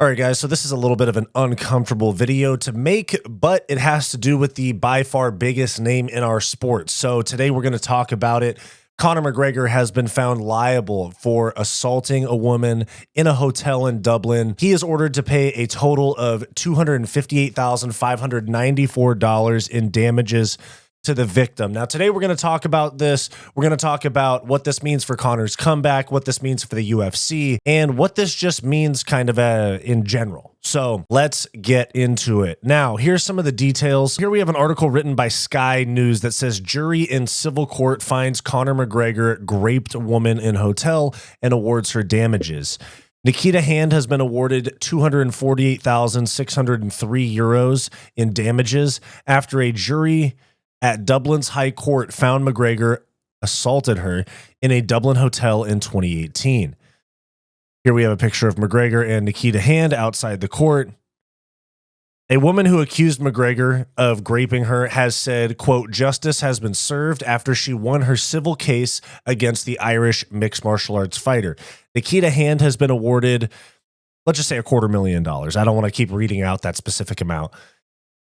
All right, guys, so this is a little bit of an uncomfortable video to make, but it has to do with the by far biggest name in our sport. So today we're going to talk about it. Conor McGregor has been found liable for assaulting a woman in a hotel in Dublin. He is ordered to pay a total of $258,594 in damages to the victim. Now, today we're going to talk about this. We're going to talk about what this means for Conor's comeback, what this means for the UFC, and what this just means kind of in general. So let's get into it. Now, here's some of the details. Here we have an article written by Sky News that says jury in civil court finds Conor McGregor raped woman in hotel and awards her damages. Nikita Hand has been awarded 248,603 euros in damages after a jury at Dublin's High Court found McGregor assaulted her in a Dublin hotel in 2018. Here we have a picture of McGregor and Nikita Hand outside the court. A woman who accused McGregor of raping her has said, quote, justice has been served after she won her civil case against the Irish mixed martial arts fighter. Nikita Hand has been awarded, let's just say $250,000. I don't want to keep reading out that specific amount.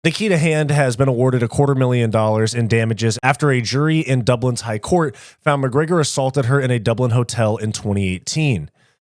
Nikita Hand has been awarded $250,000 in damages after a jury in Dublin's High Court found McGregor assaulted her in a Dublin hotel in 2018.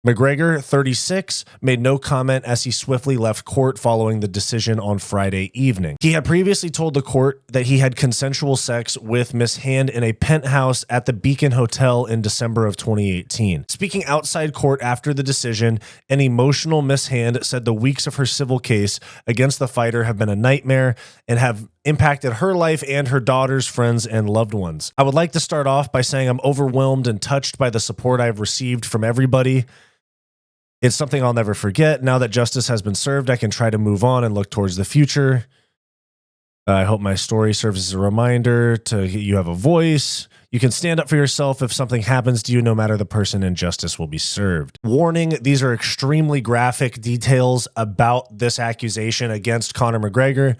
McGregor, 36, made no comment as he swiftly left court following the decision on Friday evening. He had previously told the court that he had consensual sex with Miss Hand in a penthouse at the Beacon Hotel in December of 2018. Speaking outside court after the decision, an emotional Miss Hand said the weeks of her civil case against the fighter have been a nightmare and have impacted her life and her daughters, friends, and loved ones. I would like to start off by saying I'm overwhelmed and touched by the support I've received from everybody. It's something I'll never forget. Now that justice has been served, I can try to move on and look towards the future. I hope my story serves as a reminder to you have a voice. You can stand up for yourself if something happens to you, no matter the person, and justice will be served. Warning, these are extremely graphic details about this accusation against Conor McGregor.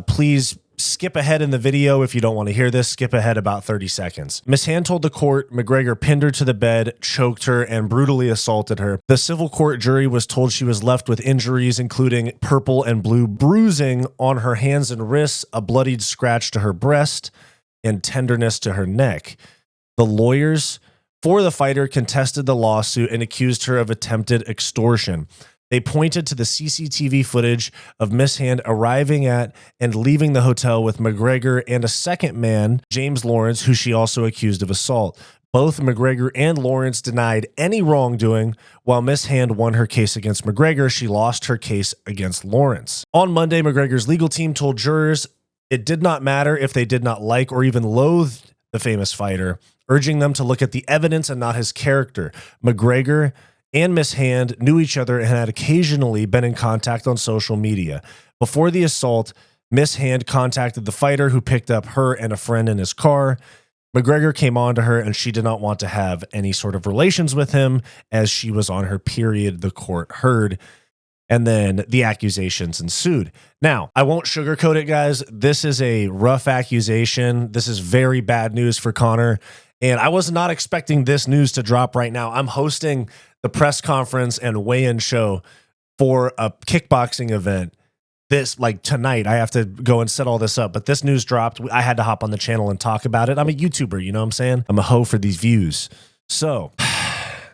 Please skip ahead in the video if you don't want to hear this. Skip ahead about 30 seconds. Miss Hand told the court McGregor pinned her to the bed, choked her, and brutally assaulted her. The civil court jury was told she was left with injuries including purple and blue bruising on her hands and wrists, a bloodied scratch to her breast, and tenderness to her neck. The lawyers for the fighter contested the lawsuit and accused her of attempted extortion. They pointed to the CCTV footage of Miss Hand arriving at and leaving the hotel with McGregor and a second man, James Lawrence, who she also accused of assault. Both McGregor and Lawrence denied any wrongdoing. While Miss Hand won her case against McGregor, she lost her case against Lawrence. On Monday, McGregor's legal team told jurors it did not matter if they did not like or even loathe the famous fighter, urging them to look at the evidence and not his character. McGregor and Miss Hand knew each other and had occasionally been in contact on social media. Before the assault, Miss Hand contacted the fighter, who picked up her and a friend in his car. McGregor came on to her and she did not want to have any sort of relations with him as she was on her period, the court heard. And then the accusations ensued. Now, I won't sugarcoat it, guys. This is a rough accusation. This is very bad news for Conor. And I was not expecting this news to drop right now. I'm hosting the press conference and weigh-in show for a kickboxing event tonight. I have to go and set all this up, but this news dropped. I had to hop on the channel and talk about it. I'm a YouTuber, you know what I'm saying? I'm a hoe for these views. So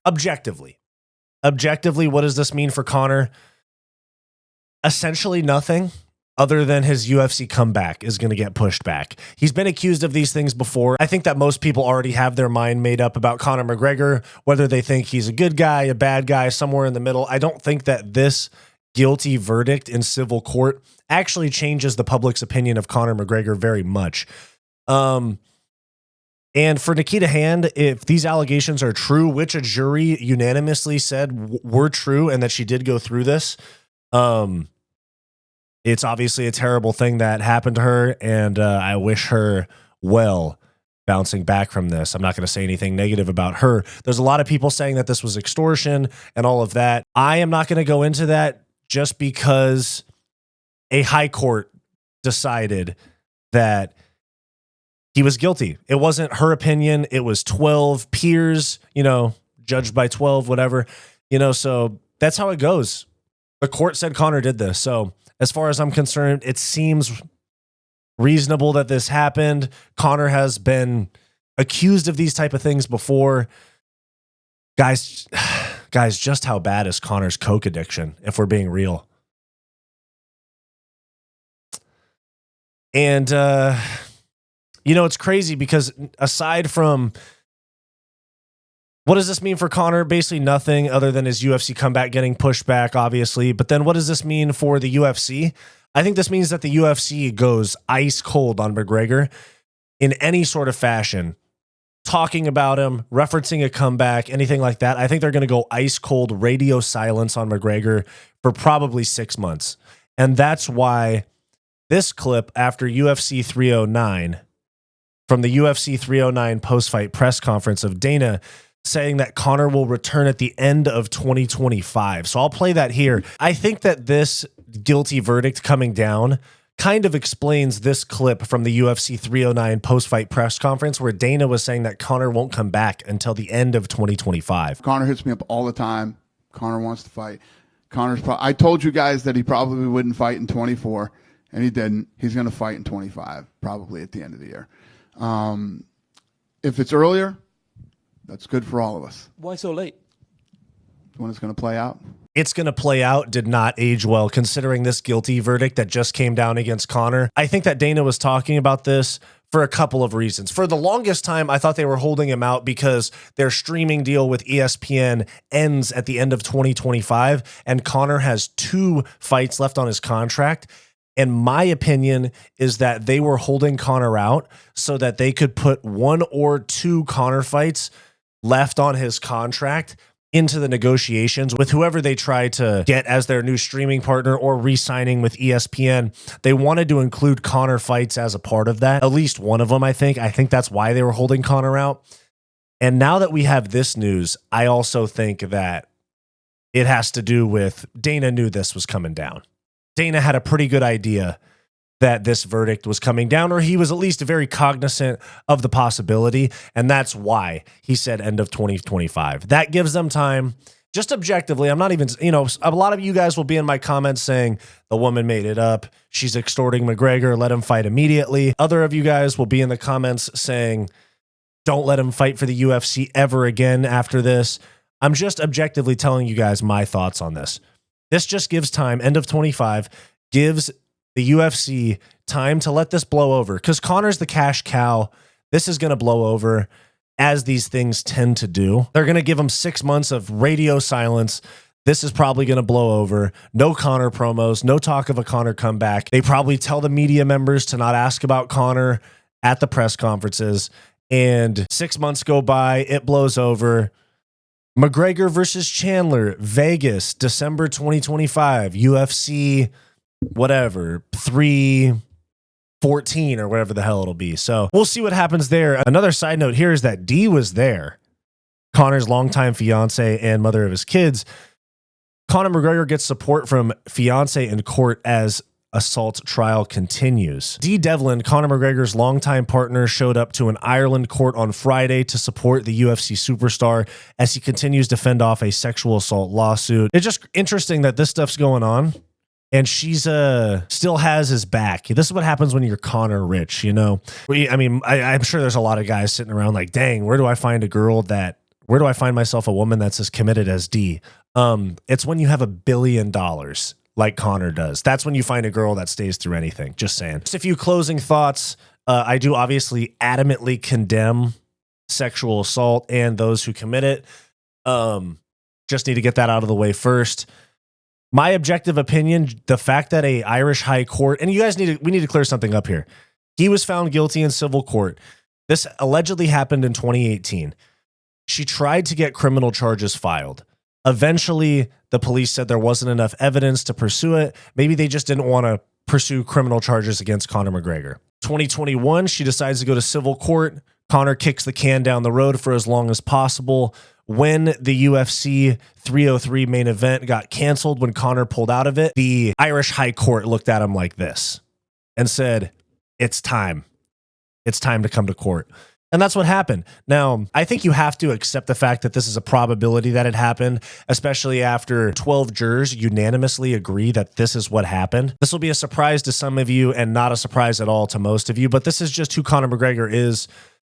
objectively, what does this mean for Conor? Essentially nothing. Other than his UFC comeback is going to get pushed back. He's been accused of these things before. I think that most people already have their mind made up about Conor McGregor, whether they think he's a good guy, a bad guy, somewhere in the middle. I don't think that this guilty verdict in civil court actually changes the public's opinion of Conor McGregor very much. And for Nikita Hand, if these allegations are true, which a jury unanimously said were true and that she did go through this, it's obviously a terrible thing that happened to her, and I wish her well bouncing back from this. I'm not going to say anything negative about her. There's a lot of people saying that this was extortion and all of that. I am not going to go into that just because a high court decided that he was guilty. It wasn't her opinion. It was 12 peers, judged by 12, whatever, so that's how it goes. The court said Conor did this. So as far as I'm concerned, it seems reasonable that this happened. Conor has been accused of these type of things before. Guys, just how bad is Conor's coke addiction, if we're being real? And, it's crazy because aside from what does this mean for Conor? Basically nothing other than his UFC comeback getting pushed back, obviously. But then what does this mean for the UFC? I think this means that the UFC goes ice cold on McGregor in any sort of fashion. Talking about him, referencing a comeback, anything like that. I think they're going to go ice cold radio silence on McGregor for probably 6 months. And that's why this clip after UFC 309, from the UFC 309 post-fight press conference of Dana saying that Conor will return at the end of 2025. So I'll play that here. I think that this guilty verdict coming down kind of explains this clip from the UFC 309 post-fight press conference where Dana was saying that Conor won't come back until the end of 2025. Conor hits me up all the time. Conor wants to fight. I told you guys that he probably wouldn't fight in 24, and he didn't. He's going to fight in 25, probably at the end of the year. If it's earlier, that's good for all of us. Why so late? When it's going to play out? It's going to play out did not age well, considering this guilty verdict that just came down against Conor. I think that Dana was talking about this for a couple of reasons. For the longest time, I thought they were holding him out because their streaming deal with ESPN ends at the end of 2025, and Conor has 2 fights left on his contract. And my opinion is that they were holding Conor out so that they could put 1 or 2 Conor fights left on his contract into the negotiations with whoever they try to get as their new streaming partner or re-signing with ESPN. They wanted to include Conor fights as a part of that. At least one of them, I think. I think that's why they were holding Conor out. And now that we have this news, I also think that it has to do with Dana knew this was coming down. Dana had a pretty good idea that this verdict was coming down, or he was at least very cognizant of the possibility, and that's why he said end of 2025. That gives them time, just objectively. I'm not even, a lot of you guys will be in my comments saying the woman made it up, she's extorting McGregor, let him fight immediately. Other of you guys will be in the comments saying don't let him fight for the UFC ever again after this. I'm just objectively telling you guys my thoughts on this. This just gives time, end of 25, gives the UFC time to let this blow over, because Conor's the cash cow. This is going to blow over, as these things tend to do. They're going to give him 6 months of radio silence. This is probably going to blow over. No Conor promos, no talk of a Conor comeback. They probably tell the media members to not ask about Conor at the press conferences. And 6 months go by, it blows over. McGregor versus Chandler, Vegas, December 2025, UFC, whatever, 314 or whatever the hell it'll be. So we'll see what happens there. Another side note here is that Dee was there, Conor's longtime fiance and mother of his kids. Conor McGregor gets support from fiance in court as assault trial continues. Dee Devlin, Conor McGregor's longtime partner, showed up to an Ireland court on Friday to support the UFC superstar as he continues to fend off a sexual assault lawsuit. It's just interesting that this stuff's going on and she's still has his back. This is what happens when you're Conor rich, I'm sure there's a lot of guys sitting around like, dang, where do I find myself a woman that's as committed as Dee? It's when you have $1 billion like Conor does. That's when you find a girl that stays through anything. Just saying. Just a few closing thoughts. I do obviously adamantly condemn sexual assault and those who commit it. Just need to get that out of the way first. My objective opinion, the fact that a Irish high court, and we need to clear something up here. He was found guilty in civil court. This allegedly happened in 2018. She tried to get criminal charges filed. Eventually, the police said there wasn't enough evidence to pursue it. Maybe they just didn't want to pursue criminal charges against Conor McGregor. 2021, she decides to go to civil court. Conor kicks the can down the road for as long as possible. When the UFC 303 main event got canceled, when Conor pulled out of it, the Irish High Court looked at him like this and said, it's time. It's time to come to court. And that's what happened. Now, I think you have to accept the fact that this is a probability that it happened, especially after 12 jurors unanimously agree that this is what happened. This will be a surprise to some of you and not a surprise at all to most of you, but this is just who Conor McGregor is.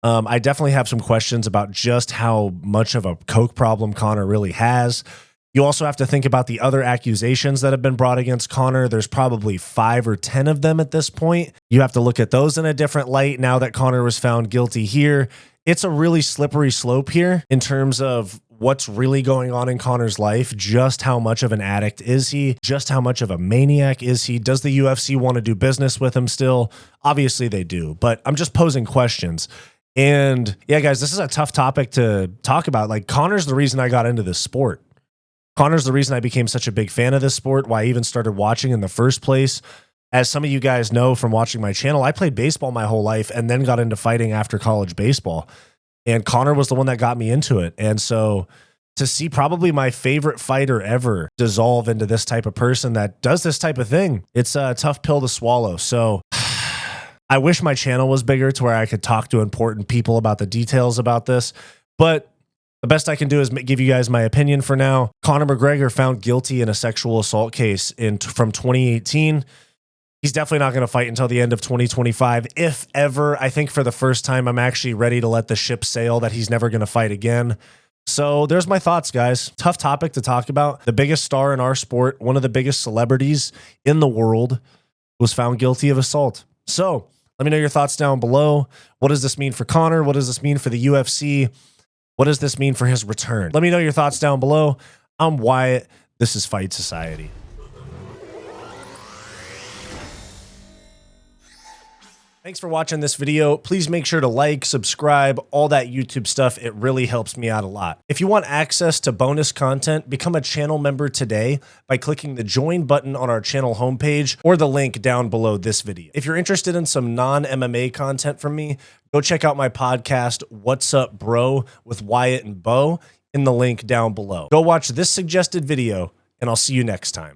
I definitely have some questions about just how much of a coke problem Conor really has. You also have to think about the other accusations that have been brought against Conor. There's probably 5 or 10 of them at this point. You have to look at those in a different light now that Conor was found guilty here. It's a really slippery slope here in terms of what's really going on in Conor's life. Just how much of an addict is he? Just how much of a maniac is he? Does the UFC want to do business with him still? Obviously they do, but I'm just posing questions. And yeah, guys, this is a tough topic to talk about. Like, Conor's the reason I got into this sport. Conor's the reason I became such a big fan of this sport, why I even started watching in the first place. As some of you guys know from watching my channel, I played baseball my whole life and then got into fighting after college baseball. And Conor was the one that got me into it. And so to see probably my favorite fighter ever dissolve into this type of person that does this type of thing, it's a tough pill to swallow. So I wish my channel was bigger to where I could talk to important people about the details about this. But the best I can do is give you guys my opinion for now. Conor McGregor found guilty in a sexual assault case from 2018. He's definitely not going to fight until the end of 2025, if ever. I think for the first time, I'm actually ready to let the ship sail that he's never going to fight again. So there's my thoughts, guys. Tough topic to talk about. The biggest star in our sport, one of the biggest celebrities in the world, was found guilty of assault. So let me know your thoughts down below. What does this mean for Conor? What does this mean for the UFC? What does this mean for his return? Let me know your thoughts down below. I'm Wyatt. This is Fight Society. Thanks for watching this video. Please make sure to like, subscribe, all that YouTube stuff. It really helps me out a lot. If you want access to bonus content, become a channel member today by clicking the join button on our channel homepage or the link down below this video. If you're interested in some non-MMA content from me, go check out my podcast, What's Up Bro, with Wyatt and Bo, in the link down below. Go watch this suggested video, and I'll see you next time.